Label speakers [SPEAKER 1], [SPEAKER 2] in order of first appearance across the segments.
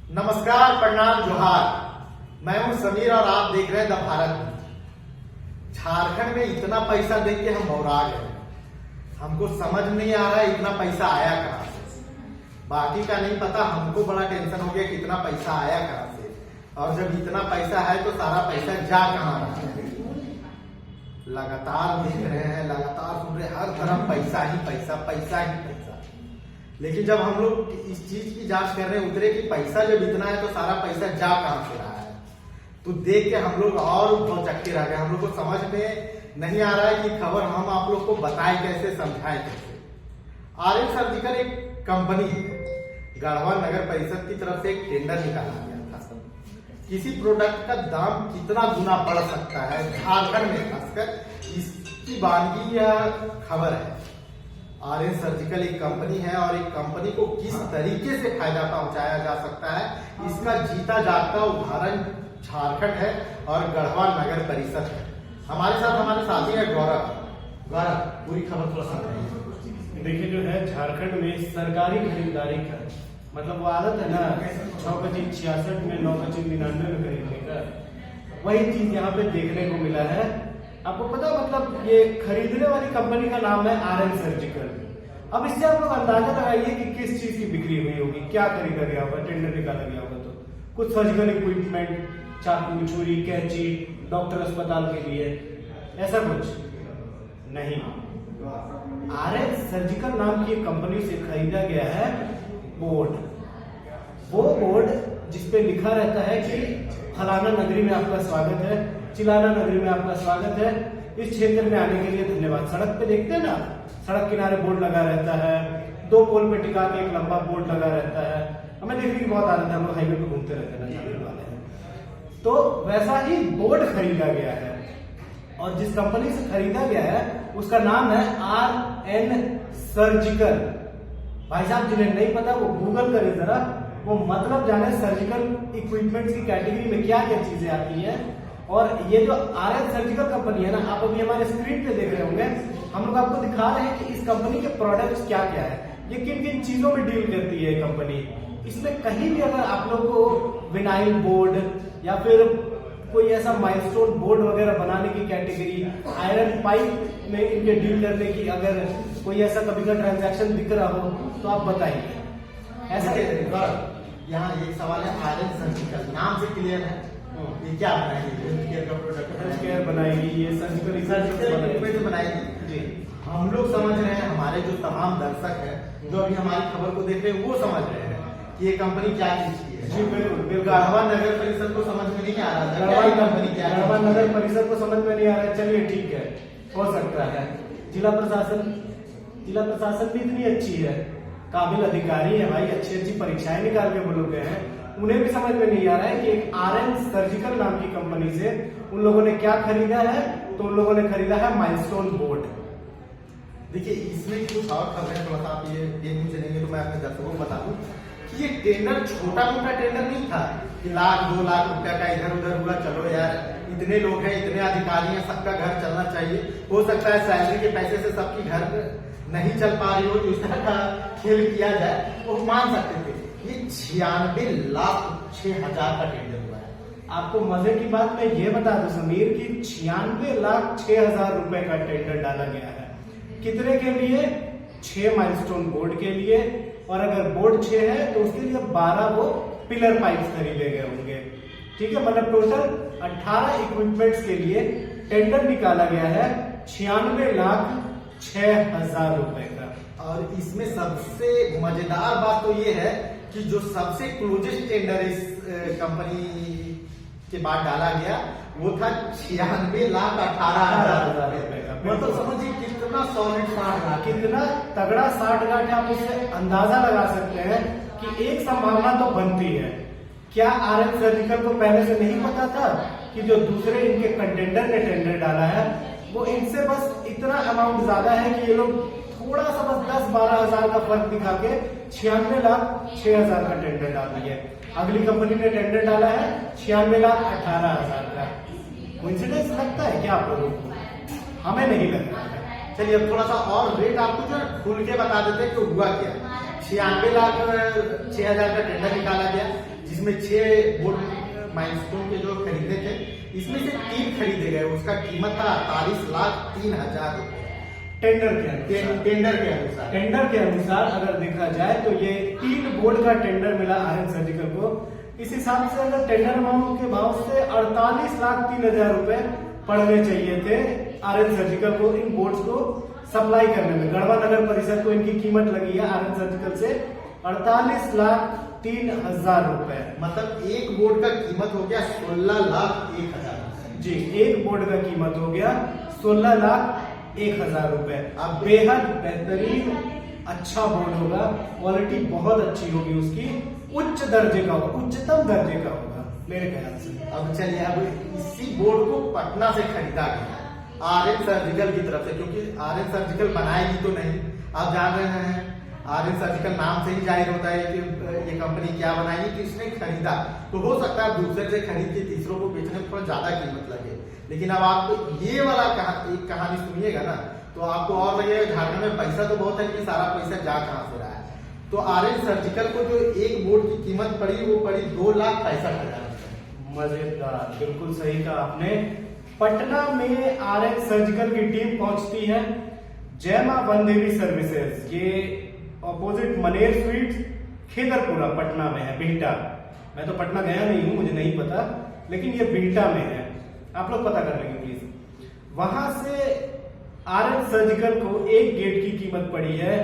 [SPEAKER 1] नमस्कार, प्रणाम, जोहार। मैं हूं समीर और आप देख रहे हैं द भारत। झारखंड में इतना पैसा देख के हम बौरा गए। हमको समझ नहीं आ रहा है इतना पैसा आया कहां से। बाकी का नहीं पता, हमको बड़ा टेंशन हो गया कितना पैसा आया कहां से, और जब इतना पैसा है तो सारा पैसा जा कहां रहा है। लगातार देख रहे हैं, लगातार सुन रहे हैं, हर तरफ पैसा ही पैसा, पैसा ही पैसा। लेकिन जब हम लोग इस चीज की जांच कर रहे उतरे कि पैसा जब इतना है तो सारा पैसा जा कहां से रहा है, तो देख के हम लोग और बहुत चक्के रह गए। हम लोग को समझ में नहीं आ रहा है कि खबर हम आप लोग को बताएं कैसे, समझाएं कैसे। आर्यन सर्जिकल एक कंपनी है, गढ़वा नगर परिषद की तरफ से एक टेंडर निकाला गया था। किसी प्रोडक्ट का दाम कितना गुना बढ़ सकता है झारखंड में, खासकर इसकी वानगी या खबर है। आर्यन सर्जिकल एक कंपनी है और एक कंपनी को किस तरीके से फायदा पहुंचाया जा सकता है, इसका जीता जागता उदाहरण झारखंड है और गढ़वा नगर परिषद है। हमारे साथ हमारे साथी है गौरव। गौरव, पूरी खबर थोड़ा समझाइए।
[SPEAKER 2] देखिए, जो है झारखंड में सरकारी खरीदारी का मतलब वो आदत है ना 6/66 में 9/99 में खरीदने का, वही चीज यहाँ पे देखने को मिला है। आपको पता मतलब ये खरीदने वाली कंपनी का नाम है आर्यन सर्जिकल। अब इससे आप लोग अंदाजा लगाइए कि किस चीज की बिक्री हुई होगी, क्या खरीदा गया होगा, टेंडर निकाला गया होगा। तो कुछ सर्जिकल इक्विपमेंट, चाकू, छुरी, कैंची, डॉक्टर अस्पताल के लिए, ऐसा कुछ नहीं। आर्यन सर्जिकल नाम की कंपनी से खरीदा गया है बोर्ड। वो बोर्ड जिसपे लिखा रहता है कि फलाना नगरी में आपका स्वागत है, चिलाना नगरी में आपका स्वागत है, इस क्षेत्र में आने के लिए धन्यवाद। सड़क पे देखते हैं ना, सड़क किनारे बोर्ड लगा रहता है, 2 पोल पे टिका के एक लंबा बोर्ड लगा रहता है। हमें देखने की बहुत आदत है, हम लोग हाईवे पे घूमते रहते हैं ना, जाने वाले हैं। तो वैसा ही बोर्ड खरीदा गया है और जिस कंपनी से खरीदा गया है उसका नाम है आर्यन सर्जिकल। भाई साहब, जिन्हें नहीं पता वो गूगल करे जरा, वो मतलब जाने सर्जिकल इक्विपमेंट्स की कैटेगरी में क्या क्या चीजें आती हैं। और ये जो आर्यन सर्जिकल कंपनी है ना, आप अभी हमारे स्क्रीन पे देख रहे होंगे, हम लोग आपको दिखा रहे हैं कि इस कंपनी के प्रोडक्ट्स क्या क्या है, ये किन किन चीजों में डील करती है कंपनी। इसमें कहीं भी अगर आप लोग को विनाइल बोर्ड या फिर कोई ऐसा माइलस्टोन बोर्ड वगैरह बनाने की कैटेगरी, आयरन पाइप में इनके डील करने की अगर कोई ऐसा कभी का ट्रांजैक्शन दिख रहा हो तो आप बताइए।
[SPEAKER 1] ऐसा यहाँ एक सवाल है, आर्यन सर्जिकल नाम से क्लियर है, ये क्या बनाएगी? हेल्थ केयर का प्रोडक्ट,
[SPEAKER 2] हेल्थ केयर बनाएगी, ये सर्जिकल
[SPEAKER 1] इक्विपमेंट बनाएगी जी। हम लोग समझ रहे हैं, हमारे जो तमाम दर्शक हैं जो अभी हमारी खबर को देख रहे हैं वो समझ रहे हैं कि ये कंपनी क्या चीज की है।
[SPEAKER 2] जी बिल्कुल।
[SPEAKER 1] गढ़वा नगर परिषद को समझ में नहीं आ रहा था कंपनी क्या है।
[SPEAKER 2] गढ़वा नगर परिषद को समझ में नहीं आ रहा है, चलिए ठीक है, हो सकता है। जिला प्रशासन भी इतनी अच्छी है, काबिल अधिकारी है भाई, अच्छी अच्छी परीक्षाएं निकाल के वो लोग गए हैं, उन्हें भी समझ में नहीं आ रहा है कि एक आर्यन सर्जिकल नाम की कंपनी से उन लोगों ने क्या खरीदा है। तो उन लोगों ने खरीदा है माइलस्टोन बोर्ड।
[SPEAKER 1] देखिए, इसमें कुछ और खबरें थोड़ा सा आप ये नहीं चलेंगे तो मैं अपने दर्शकों को बता दूं कि ये टेंडर छोटा मोटा टेंडर नहीं था कि 1,00,000 2 लाख रुपया का इधर उधर हुआ, चलो यार इतने लोग हैं, इतने अधिकारी हैं, सबका घर चलना चाहिए। हो सकता है सैलरी के पैसे से सबकी घर नहीं चल पा रही हो, तो इस तरह का खेल किया जाए वो मान सकते थे। ये 96,06,000 का टेंडर हुआ है।
[SPEAKER 2] आपको मजे की बात मैं ये बता दूं समीर की 96,06,000 रुपए का टेंडर डाला गया है। कितने के लिए? 6 माइलस्टोन बोर्ड के लिए, और अगर बोर्ड 6 है तो उसके लिए 12 वो पिलर पाइप्स खरीदे गए होंगे। ठीक है, मतलब टोटल 18 इक्विपमेंट्स के लिए टेंडर निकाला गया है 96,06,000 रुपए का।
[SPEAKER 1] और इसमें सबसे मजेदार बात तो ये है कि जो सबसे क्लोजेस्ट टेंडर इस कंपनी के बाद डाला गया वो था 96,18,000 रुपए का। मतलब समझिए कितना सॉलिड 60 लाख,
[SPEAKER 2] कितना तगड़ा 60 गांठ। आप उससे अंदाजा लगा सकते हैं कि एक संभावना तो बनती है। क्या आर्यन सर्जिकल को पहले से नहीं पता था कि जो दूसरे इनके कंटेंडर ने टेंडर डाला है वो इनसे बस इतना अमाउंट ज्यादा है कि ये लोग थोड़ा सा बस 10-12 हजार का फर्क दिखा के 96,06,000 का टेंडर डाल दिया। अगली कंपनी ने टेंडर डाला है 96,18,000 का। कोइंसिडेंस लगता है क्या आप लोगों को? हमें नहीं लग रहा है।
[SPEAKER 1] चलिए अब थोड़ा सा और रेट आपको जो खुल के बता देते हैं कि हुआ क्या। 96,06,000 का टेंडर निकाला गया, जिसमें जिसमें 6 बोर्ड माइलस्टोन के जो खरीदे थे, इसमें से 3 खरीदे गए। उसका कीमत था 48,03,000 रुपए
[SPEAKER 2] टेंडर के अनुसार। टेंडर के अनुसार अगर देखा जाए तो ये 3 बोर्ड का टेंडर मिला आर्यन सर्जिकल को। इस हिसाब से अगर टेंडर अमाउंट के भाव से 48,03,000 रुपए पड़ने चाहिए थे आर्यन सर्जिकल को इन बोर्ड्स को सप्लाई करने में। गढ़वा नगर परिषद को इनकी कीमत लगी है आर्यन सर्जिकल से 48,03,000 रुपए।
[SPEAKER 1] मतलब एक बोर्ड का कीमत हो गया 16,01,000
[SPEAKER 2] जी, एक बोर्ड का कीमत हो गया 16,01,000 रुपए। अब बेहद बेहतरीन अच्छा बोर्ड होगा, क्वालिटी बहुत अच्छी होगी उसकी, उच्च दर्जे का होगा, उच्चतम दर्जे का होगा मेरे ख्याल से।
[SPEAKER 1] अब चलिए, अब इसी बोर्ड को पटना से खरीदा गया आर्यन सर्जिकल की तरफ से, क्योंकि आर्यन सर्जिकल बनाएगी तो नहीं, आप जान रहे हैं आर्यन सर्जिकल नाम से ही जाहिर होता है कि ये कंपनी क्या बनाएगी। तो इसने खरीदा, तो हो सकता है दूसरे से खरीद के तीसरों को बेचने में थोड़ा ज्यादा कीमत लगे। लेकिन अब आप ये वाला एक कहानी सुनिएगा ना, तो आपको और लगेगा झारखंड में पैसा तो बहुत है, लेकिन सारा पैसा जा कहां से रहा है। तो आर्यन सर्जिकल को जो एक बोर्ड की कीमत पड़ी, वो पड़ी 2,65,000।
[SPEAKER 2] मजेदार, बिल्कुल सही कहा आपने। पटना में आर्यन सर्जिकल की टीम पहुंचती है। जय मां वन देवी सर्विसेज, ये ऑपोजिट मनेर स्वीट्स खेदरपुरा पटना में है, बिल्टा। मैं तो पटना गया नहीं हूं, मुझे नहीं पता, लेकिन ये बिल्टा में है, आप लोग पता कर लेंगे प्लीज। वहां से आर्यन सर्जिकल को एक गेट की कीमत पड़ी है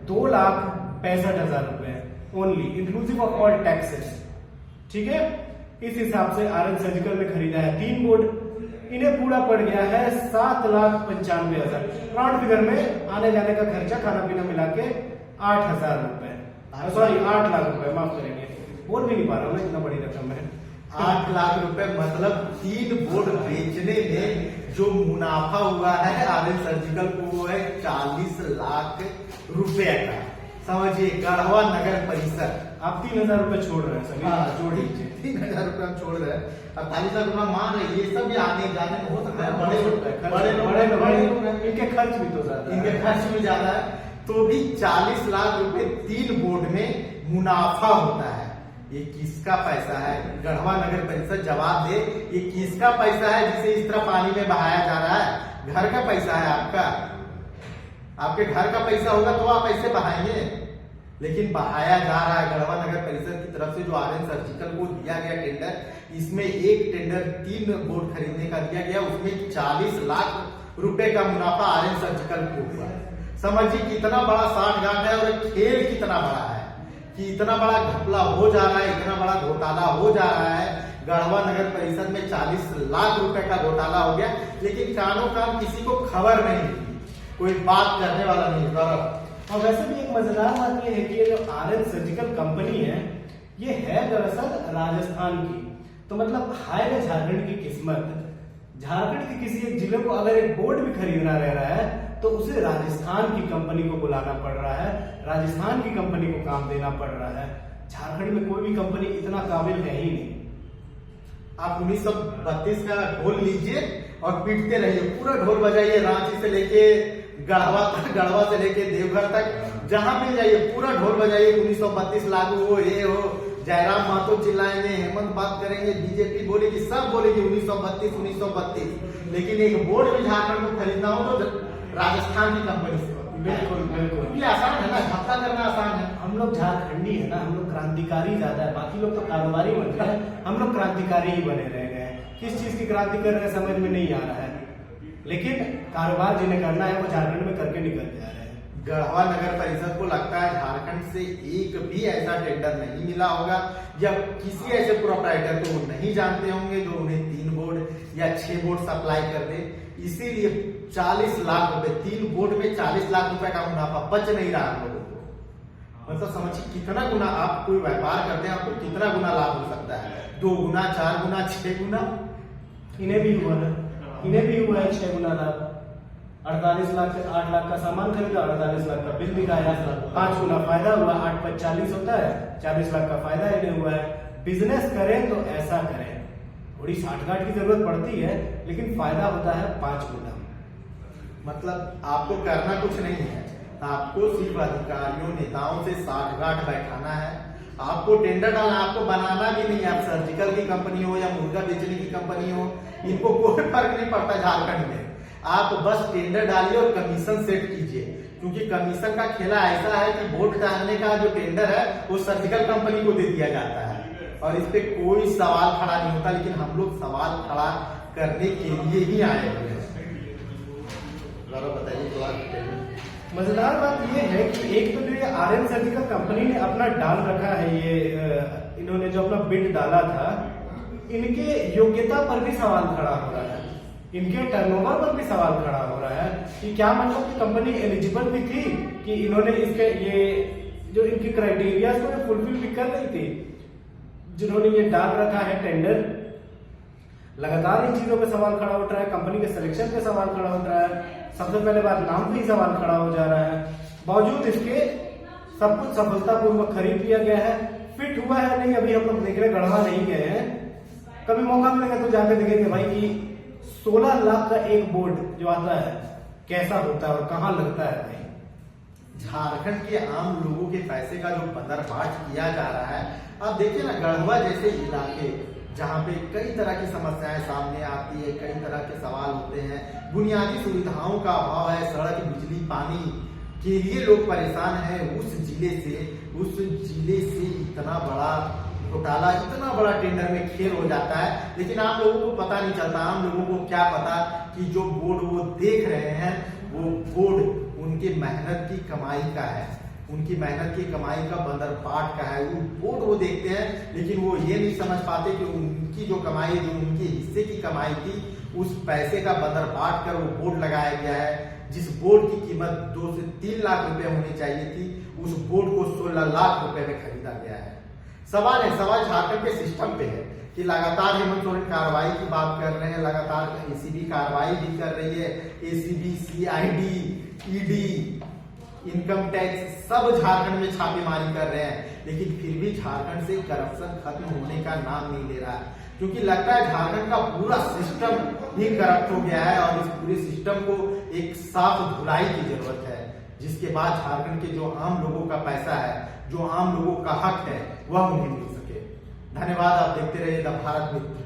[SPEAKER 2] 2,65,000 रुपए only, inclusive of all taxes. ठीक है, इस हिसाब से आर्यन सर्जिकल ने खरीदा है 3 बोर्ड। इन्हें पूरा पड़ गया है 7,95,000। राउंड फिगर में आने जाने का खर्चा खाना पीना मिला के 8,000 रुपए, सॉरी 8 लाख रुपए, माफ करेंगे, बोल भी नहीं पा रहा हूँ, इतना बड़ी रकम है।
[SPEAKER 1] 8 लाख रुपए, मतलब 3 बोर्ड बेचने में जो मुनाफा हुआ है आर्यन सर्जिकल को, वो है 40 लाख रुपए का। समझिए, गढ़वा नगर परिषद।
[SPEAKER 2] आप 3,000 रुपए छोड़ रहे हैं सभी।
[SPEAKER 1] हाँ, जोड़ लीजिए, 3,000 रुपए हम छोड़ रहे हैं, 48 लाख रुपए मान रहे, ये सब भी आने जाने में हो सकता है, बड़े लोग हैं,
[SPEAKER 2] इनके खर्च भी तो ज्यादा,
[SPEAKER 1] इनके खर्च भी ज्यादा है, तो भी 40 लाख रुपए 3 बोर्ड में मुनाफा होता है। ये किसका पैसा है? गढ़वा नगर परिषद जवाब दे, ये किसका पैसा है जिसे इस तरह पानी में बहाया जा रहा है? घर का पैसा है आपका, आपके घर का पैसा होगा तो आप ऐसे बहाएंगे, लेकिन बहाया जा रहा है गढ़वा नगर परिषद की तरफ से। जो आर्यन सर्जिकल को दिया गया टेंडर, इसमें एक टेंडर 3 बोर्ड खरीदने का दिया गया, उसमें 40 लाख रुपए का मुनाफा आर्यन सर्जिकल को हुआ। समझिए कितना बड़ा साठगांठ है, और खेल कितना बड़ा है कि इतना बड़ा घपला हो जा रहा है, इतना बड़ा घोटाला हो जा रहा है। गढ़वा नगर परिषद में 40 लाख रुपए का घोटाला हो गया, लेकिन कानों कान किसी को खबर नहीं थी, कोई बात करने वाला नहीं था।
[SPEAKER 2] और वैसे भी एक मजेदार बात यह है कि ये जो आर्यन सर्जिकल कंपनी है, ये है दरअसल राजस्थान की। तो मतलब हाय रे झारखंड की किस्मत, झारखंड के किसी एक जिले को अगर एक बोर्ड भी खरीदना रह रहा है तो उसे राजस्थान की कंपनी को बुलाना पड़ रहा है, राजस्थान की कंपनी को काम देना पड़ रहा है। झारखंड में कोई भी कंपनी इतना काबिल है ही नहीं।
[SPEAKER 1] आप 1932 का ढोल लीजिए और पीटते रहिए, पूरा ढोल बजाइए, रांची से लेके गढ़वा तक, गढ़वा से लेके देवघर तक, जहां भी जाइए पूरा ढोल बजाइए। 1932 लागू हो, ये हो, जयराम महतो चिल्लाएंगे, हेमंत बात करेंगे, बीजेपी बोलेगी, सब बोलेगी 1932 1932। लेकिन एक बोर्ड भी झारखंड को खरीदना हो तो राजस्थान की कंपनी से।
[SPEAKER 2] बिल्कुल बिल्कुल,
[SPEAKER 1] ये आसान है ना, घपला करना आसान है।
[SPEAKER 2] हम लोग झारखंडी है ना, हम लोग क्रांतिकारी ज्यादा है, बाकी लोग तो कारोबारी बनते हैं, हम लोग क्रांतिकारी ही बने रह गए हैं। किस चीज की क्रांति कर रहे हैं समझ में नहीं आ रहा है, लेकिन कारोबार जिन्हें करना है वो झारखंड में करके निकल जा रहे हैं।
[SPEAKER 1] गढ़वा नगर परिषद को लगता है झारखंड से एक भी ऐसा टेंडर नहीं मिला होगा, या किसी ऐसे प्रोप्राइटर को वो नहीं जानते होंगे जो उन्हें 3 बोर्ड या 6 बोर्ड सप्लाई कर दे। इसीलिए 40 लाख रुपए, 3 बोर्ड में 40 लाख रुपए का मुनाफा बच नहीं रहा हम लोगों को। मतलब समझिए कितना गुना, आप कोई व्यापार करते हैं, आपको कितना गुना लाभ हो सकता है? 2 गुना, 4 गुना, 6 गुना।
[SPEAKER 2] इन्हें भी हुआ है, इन्हें भी हुआ है 6 गुना लाभ। 48 लाख से 8 लाख का सामान खरीदा, 48 लाख का बिल दिखाया, 5 गुना फायदा हुआ, 8 × 5 = 40 होता है, 40 लाख का फायदा इन्हें हुआ है। बिजनेस करें तो ऐसा करें, थोड़ी साठगांठ की जरूरत पड़ती है, लेकिन फायदा होता है 5 गुना।
[SPEAKER 1] मतलब आपको करना कुछ नहीं है, आपको सिर्फ अधिकारियों नेताओं से साठगांठ बैठाना है आपको टेंडर डालना, आपको बनाना भी नहीं है। आप सर्जिकल की कंपनी हो या मुर्गा बेचने की कंपनी हो, इनको कोई फर्क नहीं पड़ता झारखंड में। आप बस टेंडर डालिए और कमीशन सेट कीजिए, क्योंकि कमीशन का खेला ऐसा है कि वोट डालने का जो टेंडर है वो सर्जिकल कंपनी को दे दिया जाता है और इस पे कोई सवाल खड़ा नहीं होता। लेकिन हम लोग सवाल खड़ा करने के लिए ही आए हुए हैं। बताइए तो
[SPEAKER 2] मजेदार बात यह है कि एक तो जो ये आरएन सर्जिकल कंपनी ने अपना डाल रखा है, ये इन्होंने जो अपना बिड डाला था, इनके योग्यता पर भी सवाल खड़ा हो रहा है, इनके टर्नओवर पर भी सवाल खड़ा हो रहा है कि क्या मतलब कि कंपनी एलिजिबल भी थी कि इन्होंने इसके ये जो इनकी क्राइटेरिया को फुलफिल भी कर रही थी जिन्होंने ये डाल रखा है टेंडर। लगातार इन चीजों पे सवाल खड़ा उठ रहा है, कंपनी के सिलेक्शन पे सवाल खड़ा उठ रहा है, सबसे पहले बात नाम पे ही सवाल खड़ा हो जा रहा है। बावजूद इसके सब कुछ सफलतापूर्वक खरीद लिया गया है। फिट हुआ है नहीं अभी हम लोग देख रहे, गढ़वा नहीं गए हैं, कभी मौका मिलेगा तो जाके देखेंगे भाई कि 16 लाख का एक बोर्ड जो आता है कैसा होता है और कहाँ लगता है। भाई
[SPEAKER 1] झारखंड के आम लोगों के पैसे का जो बंदरबाट किया जा रहा है, आप देखिए ना, गढ़वा जैसे इलाके जहाँ पे कई तरह की समस्याएं सामने आती है, कई तरह के सवाल होते हैं, बुनियादी सुविधाओं का अभाव है, सड़क, बिजली, पानी के लिए लोग परेशान हैं। उस जिले से इतना बड़ा घोटाला, इतना बड़ा टेंडर में खेल हो जाता है, लेकिन आम लोगों को पता नहीं चलता। आम लोगों को क्या पता कि जो बोर्ड वो देख रहे हैं वो बोर्ड उनके मेहनत की कमाई का है, उनकी मेहनत की कमाई का बंदरबाट का है। वो बोर्ड वो देखते हैं, लेकिन वो ये नहीं समझ पाते कि उनकी जो कमाई, जो उनके हिस्से की कमाई थी, उस पैसे का बंदरबाट कर वो बोर्ड लगाया गया है। जिस बोर्ड की कीमत 2 से 3 लाख रुपए होनी चाहिए थी, उस बोर्ड को 16 लाख रुपए में खरीदा गया है। सवाल झारखंड के सिस्टम पे है कि लगातार हेमंत सोरेन कार्रवाई की बात कर रहे हैं, लगातार एसीबी कार्रवाई भी कर रही है, ACB, CID, ED, income tax सब झारखंड में छापेमारी कर रहे हैं, लेकिन फिर भी झारखंड से करप्शन खत्म होने का नाम नहीं ले रहा है। क्योंकि लगता है झारखंड का पूरा सिस्टम ही करप्ट हो गया है और इस पूरे सिस्टम को एक साफ धुलाई की जरूरत है, जिसके बाद झारखंड के जो आम लोगों का पैसा है, जो आम लोगों का हक है, वह उन्हें मिल सके। धन्यवाद। आप देखते रहिए द भारत मित्र।